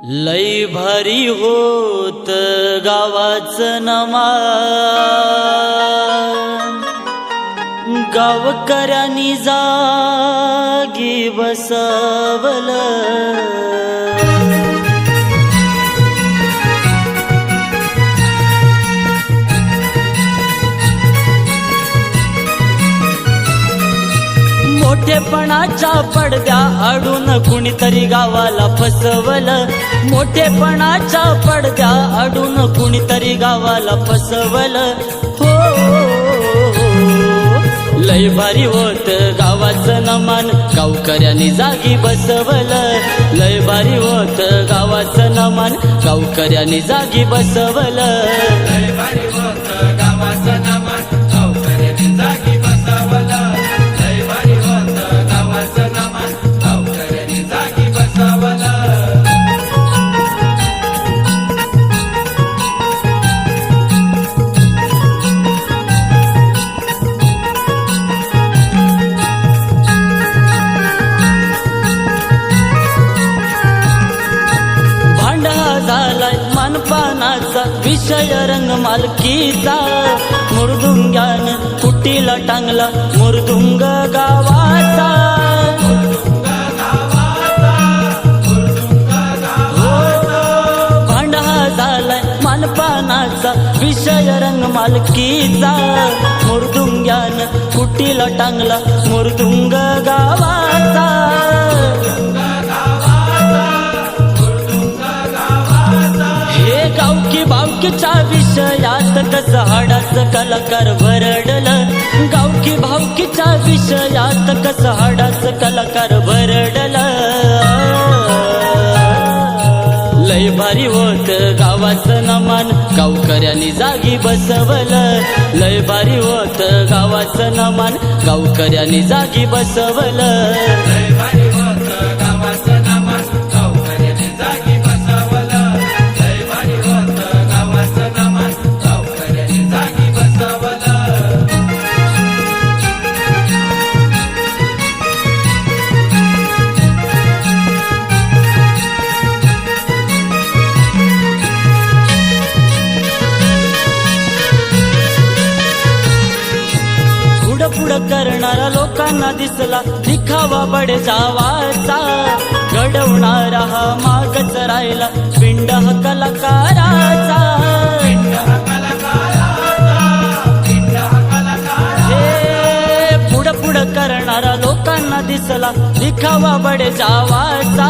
लय भारी होत गावाचं नमान, गावकऱ्यांनी जागी बसवलं। मोठेपणाच्या पडद्या आडून कुणीतरी गावाला फसवलं। मोठेपणाच्या पडद्या आडून कुणीतरी गावाला फसवलं। हो लय भारी होत गावाचं नमान, गावकऱ्यांनी जागी बसवलं। लय भारी होत गावाचं नमान, गावकऱ्यांनी जागी बसवलं। लय भारी होत गावाचं नमान, गावकऱ्यांनी जागी बसवलं। लय भारी होत गावाचं नमान, गावकऱ्यांनी जागी बसवलं। मानपानाचा विषय रंग मालकीचा, मुरदुंग्यान कुटीला टांगला मुरदुंग गावाचा। भांडा झालाय मानपानाचा विषय रंग मालकीचा, मुरदुंग्यान कुटीला टांगला मुरदुंग गावाचा। गावकी भावकीच्या विषयात कसं हाडाचं कलाकार भरडलं। गावकी भावकीच्या विषयात कसं हाडाचं कलाकार भरडलं। लय भारी होत गावाचं नमान, गावकऱ्यांनी जागी बसवलं। लय भारी होत गावाचं नमान, गावकऱ्यांनी जागी बसवलं। लय भारी होत गावाचं नमान, गावकऱ्यांनी जागी बसवलं। लय भारी होत गावाचं नमान, गावकऱ्यांनी जागी बसवलं। पुढं करणारा लोकांना दिसला दिखावा बडजावाचा, घडवणारा हा मागच राहिला पिंड हा कलाकाराचा। पुढं करणारा लोकांना दिसला दिखावा बडजावाचा,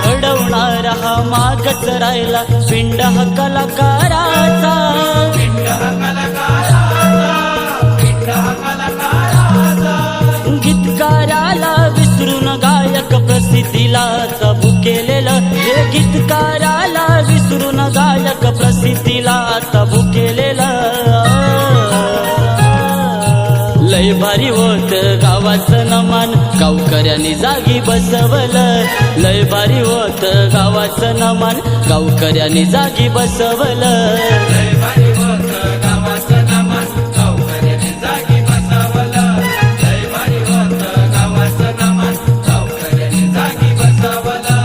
घडवणारा हा मागच राहिला पिंड हा कलाकाराचा। गीतकाराला विसरून गायक प्रसिद्धीला तबू केलेलं। हे गीतकाराला विसरून गायक प्रसिद्धीला तबू केलेलं। लय भारी होत गावाचं नमान, गावकऱ्यांनी जागी बसवलं। लय भारी होत गावाचं नमान, गावकऱ्यांनी जागी बसवलं। लय भारी होत गावाचं नमान, गावकऱ्यांनी जागी बसवलं। लय भारी होत गावाचं नमान, गावकऱ्यांनी जागी बसवलं।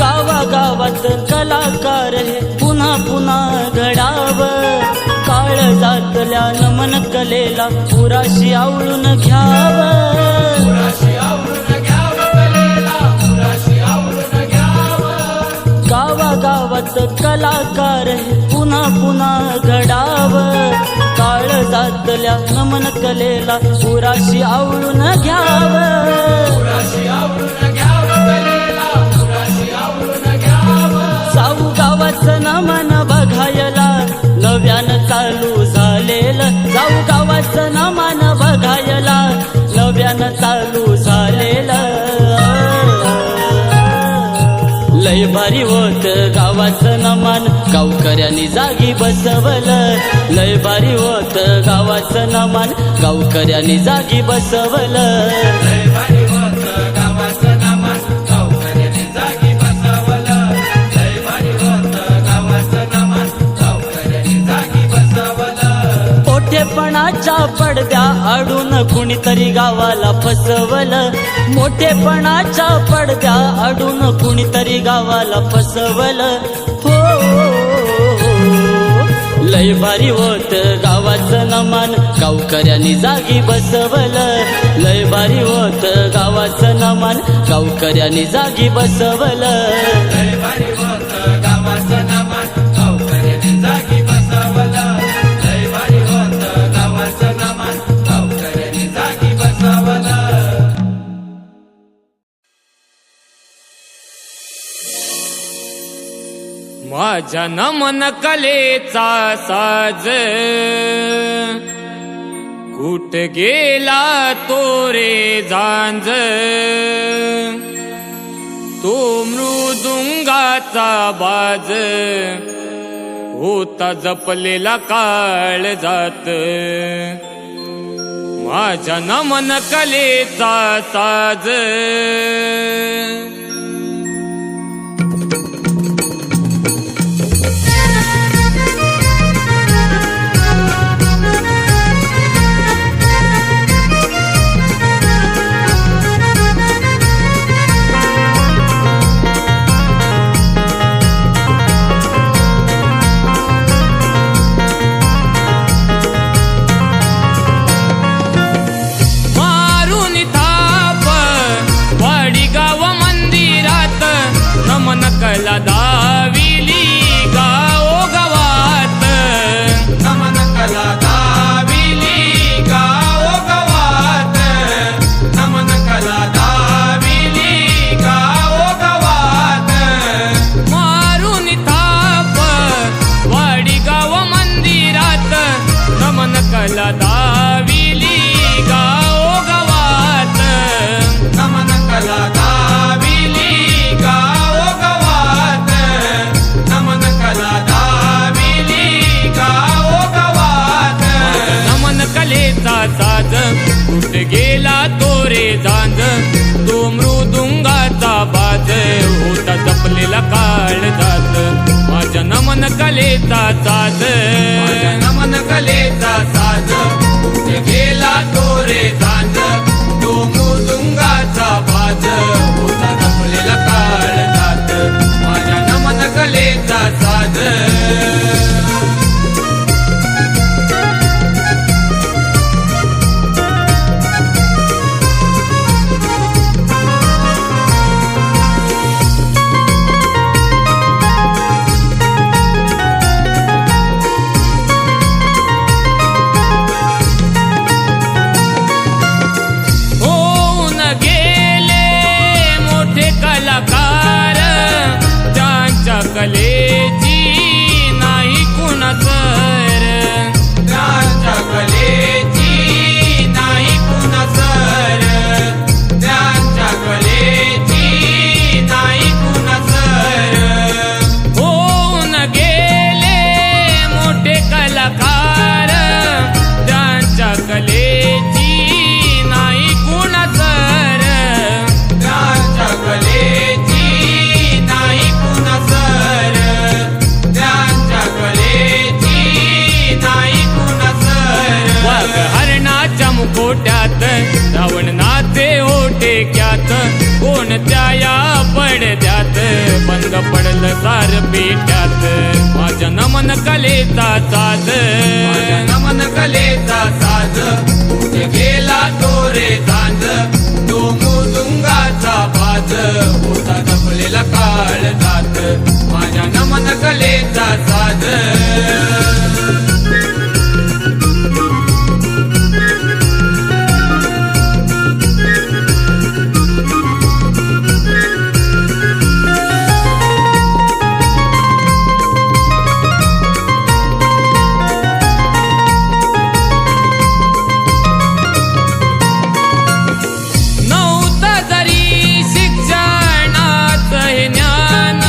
गावागावात कलाकार हे पुन्हा पुन्हा घडावं। काळजातल्या नमन कलेला पुराशी आवळून घ्यावं। गावागावात कलाकार हे पुन्हा पुन्हा घडावं। काळजातल्या नमन कलेला पुराशी आवळून घ्यावं। साऊ गावाचं नमन बघायला नव्यानं चालू झालेलं। जाऊ गावाचं नमन बघायला नव्यानं चालू झालेलं। लय भारी होत गावाचं नमान, गावकऱ्यांनी जागी बसवलं। लय भारी होत गावाचं नमान, गावकऱ्यांनी जागी बसवलं। लय भारी होत गावाचं नमान, गावकऱ्यांनी जागी बसवलं। मोठेपणाच्या पडद्या आडून कुणीतरी गावाला फसवलं. मोठेपणाच्या पडद्या आडून कुणीतरी गावाला फसवलं. हो लय भारी होत गावाचं नमन गावकऱ्यांनी जागी बसवलं. लय भारी होत गावाचं नमन गावकऱ्यांनी जागी बसवलं. लय भारी होतं गावाचं नमन गावकऱ्यांनी जागी बसवलं. लय भारी होतं गावाचं नमन गावकऱ्यांनी जागी बसवलं. माझ्या नमन कलेचा साज कुठ गेला तो रे झांज. तो मृदुंगाचा बाज होता जपलेला काळ जात. माझ्या नमन कलेचा साज कला दाविली गाओ गावात. नमन कला दाविली गाओ गावात. नमन कला दाविली गाओ गावात. मारून थाप वाडी गाव मंदिरात. नमन कला दाविली गाओ गावात. नमन कला दाविली गाओ गावात. नमन कला दाविली गाओ गावात. नमन कलेचा साज कुठ गेला तो रे झांज. तो मृदुंगाचा बाज होता जपलेला काळ जात. माझ्या नमन कलेचा साज माझ्या नमन कलेचा साज कुठे गेला तो रे झांज. तो मृदुंगाचा बाज होता जपलेला काळ जात. माझ्या नमन कलेचा साज. होऊन गेले मोठे कलाकार. त्यांच्या कलेची नाही कुणासर. त्यांच्या कलेची नाही कुणासर. त्यांच्या कलेची नाही कुणासर. होऊन गेले मोठे कलाकार. त्यांच्या कलेची नाही कुणासर. त्यांच्या कलेची नाही कुणासर. त्यांच्या कलेची नाही कुणासर. वाघ हरणाच्या मुखोट्यात रावण नाचे ओटे क्यात. कोणत्या या पडद्यात बंद पडलं सार पेट्यात. माझ्या नमन कलेचा साज माझ्या नमन कलेचा साज कुठे गेला तो रे झांज. तो मृदुंगाचा बाज होता जपलेला काळ जात. माझ्या नमन कलेचा साज. नव्हतं जरी शिक्षणाचं हे ज्ञान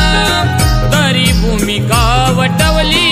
तरी भूमिका वटवली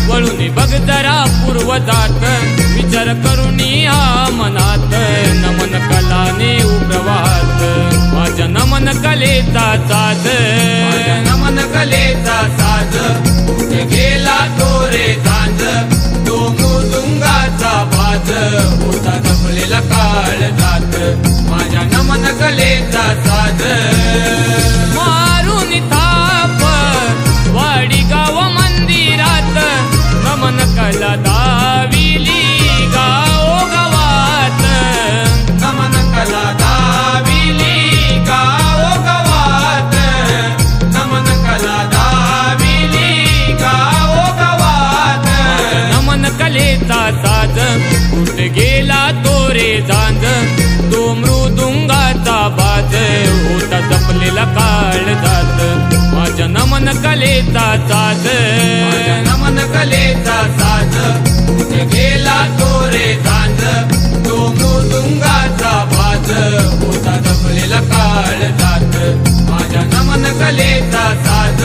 वळून बघ जरा पूर्व जात विचार करून हा मनात नमन कलाने उप्रवात माझ्या नमन कलेचा साज माझ्या नमन कलेचा साज कुठे गेला तो रे झांज तो मृदुंगाचा बाज होता जपलेला काळ जात माझ्या नमन कलेचा साज मारून थाप वाडी गाव मंदिरात नमन कला दाविली गाव गावात नमन कला दाविली गाव गावात नमन कला दाविली गाव गावात नमन कलेचा साज कुठे गेला तो रे झांज तो मृदुंगाचा बाज होता जपलेला काळ जात माझ्या नमन कलेचा साज माझ्या नमन कलेचा साज कुठे गेला तो रे झांज तो मृदुंगाचा बाज होता जपलेला काळ जात माझ्या नमन कलेचा साज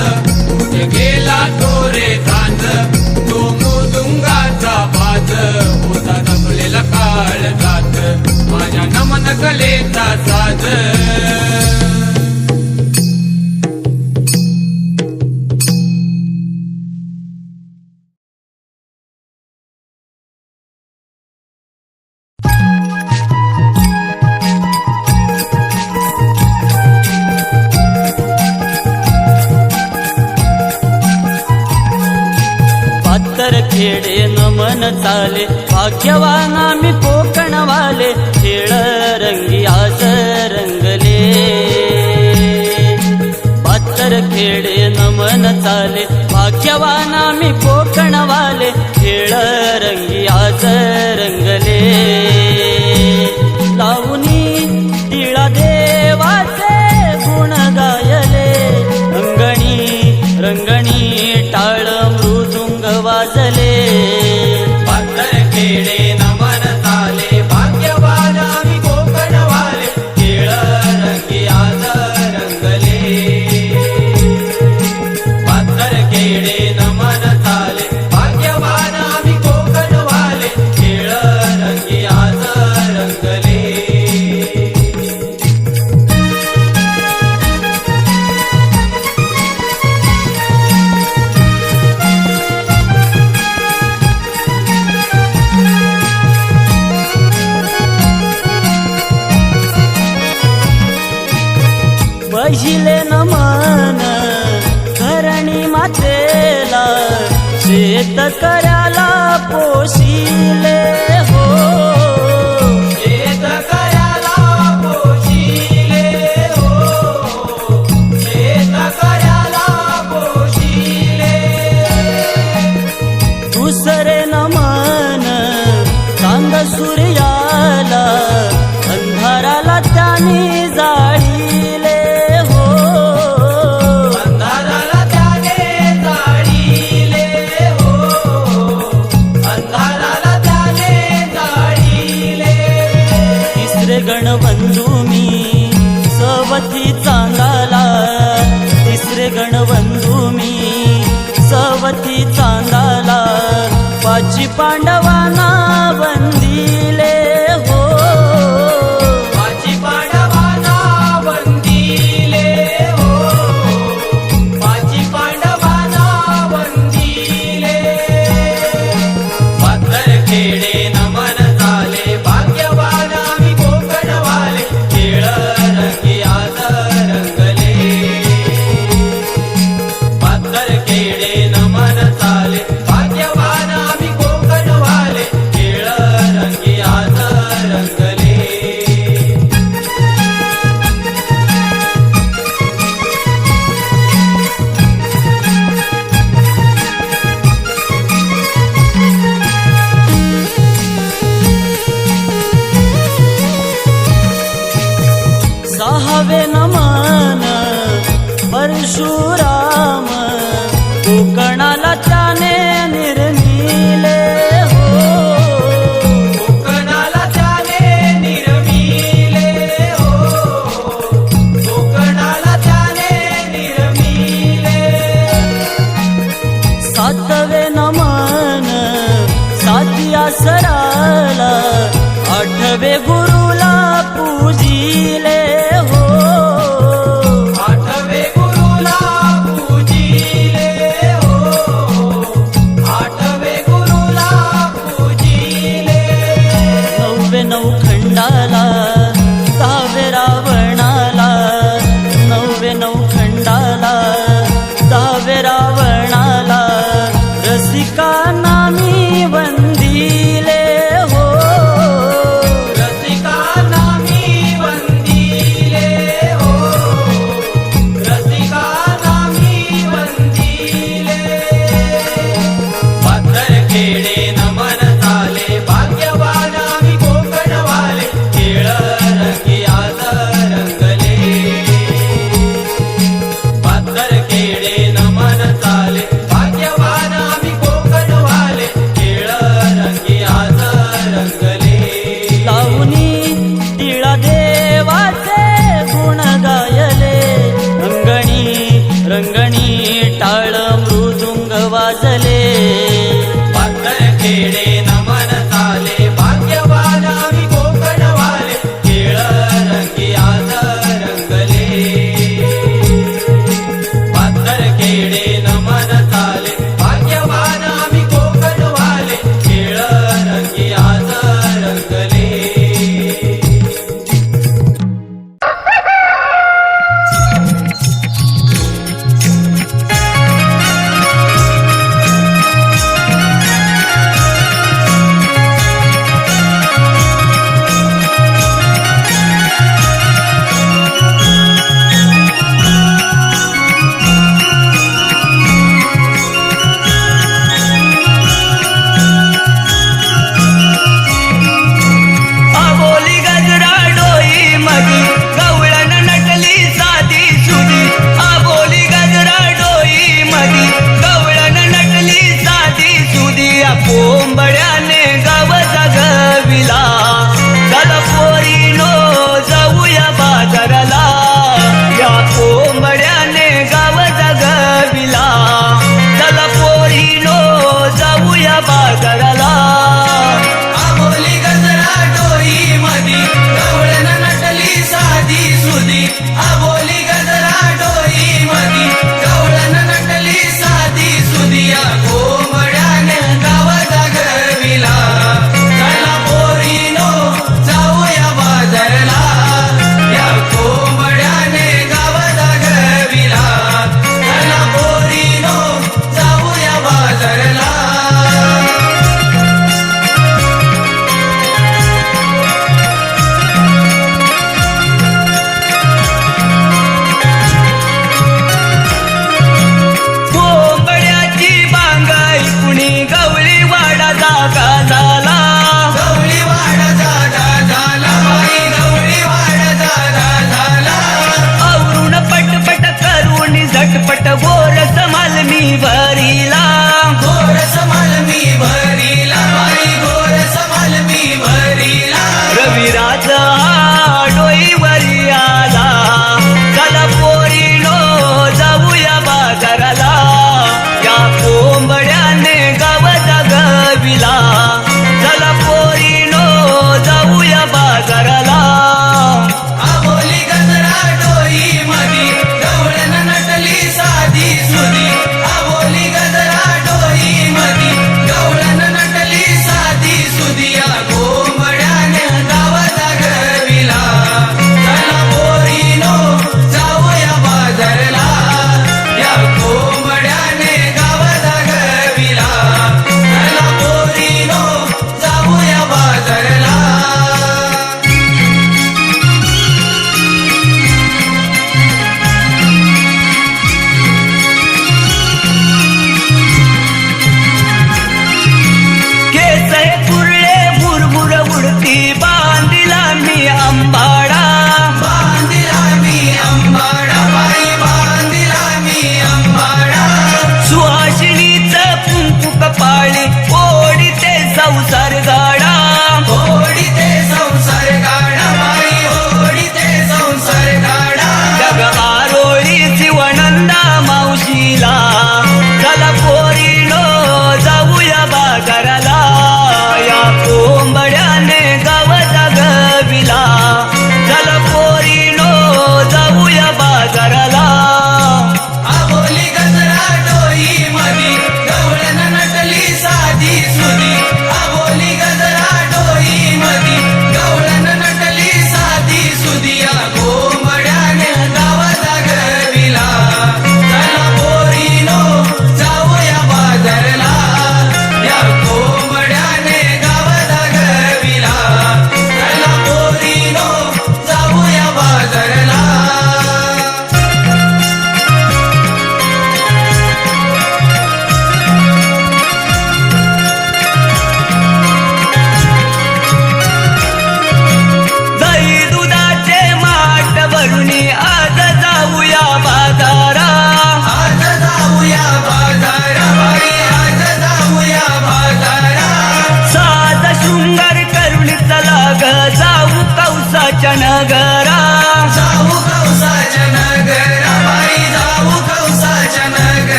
कुठे गेला तो रे झांज तो मृदुंगाचा बाज होता जपलेला काळ जात माझ्या नमन कलेचा साज खेडे नमन चाले भाग्यवान आम्ही कोकणवाले खेळ रंगी आज रंगले पातर खेडे नमन चाले भाग्यवान आम्ही कोकणवाले खेळ रंगी आज रंगले लावणी टिळा देवाचे गुण गायले अंगणी रंगणी टाळ मृदुंग वाजले पातर खेडे नमन चाले भाग्यवान आम्ही कोकणवाले खेळ रंगी आज रंगले पातर खेडे नमन चाले भाग्यवान आम्ही कोकणवाले खेळ रंगी आज रंगले बहिले नमन धरणी मातेला शेतकऱ्याला पोशिले हो शेतकऱ्याला पोशिले हो शेतकऱ्याला पोशिले दुसरे नमन चांद सूर्याला अंधाराला त्याने जाळीले हो अंधाराला त्याने जाळीले हो अंधाराला त्याने जाळीले तिसरे गणबंधू मी सवती चांदाला तिसरे गणबंधू मी सवती चांदाला पाची पांडवांना वंदिले हो माझी पांडवांना वंदिले हो माझी पांडवांना वंदिले पातर खेडे नमन झाले भाग्यवान आम्ही कोकणवाले खेळ रंगी आज रंगले पातर खेडे नमन झाले भाग्यवान आम्ही कोकणवाले सातवे नमन सातिया सराला आठवे गुरुला पूजिले हो आठवे गुरुला पूजिले हो आठवे गुरुला पूजिले नववे नऊ खंडाला दहावे रावणाला नववे नऊ खंडाला दहावे रावणाला रसिका नामी वंदिले हो रसिका नामी वंदिले हो रसिका नामी वंदिले पाथर खेडे नमन झाले भाग्यवान आम्ही कोकणवाले केळ रंगी आज रंगले पाथर खेडे नमन झाले भाग्यवान आम्ही कोकणवाले केळ रंगी आज रंगले लावणी तिळा देवाचे गुण गायले रंगणी टाळ मृदुंग वाजले पाथर खेडे नमन झाले भाग्यवान आम्ही कोकणवाले केळ रंगी आज रंगले पाथर खेडे नमन झाले भाग्यवान आम्ही कोकणवाले केळ रंगी आज रंगले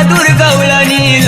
बहादूर गवळणी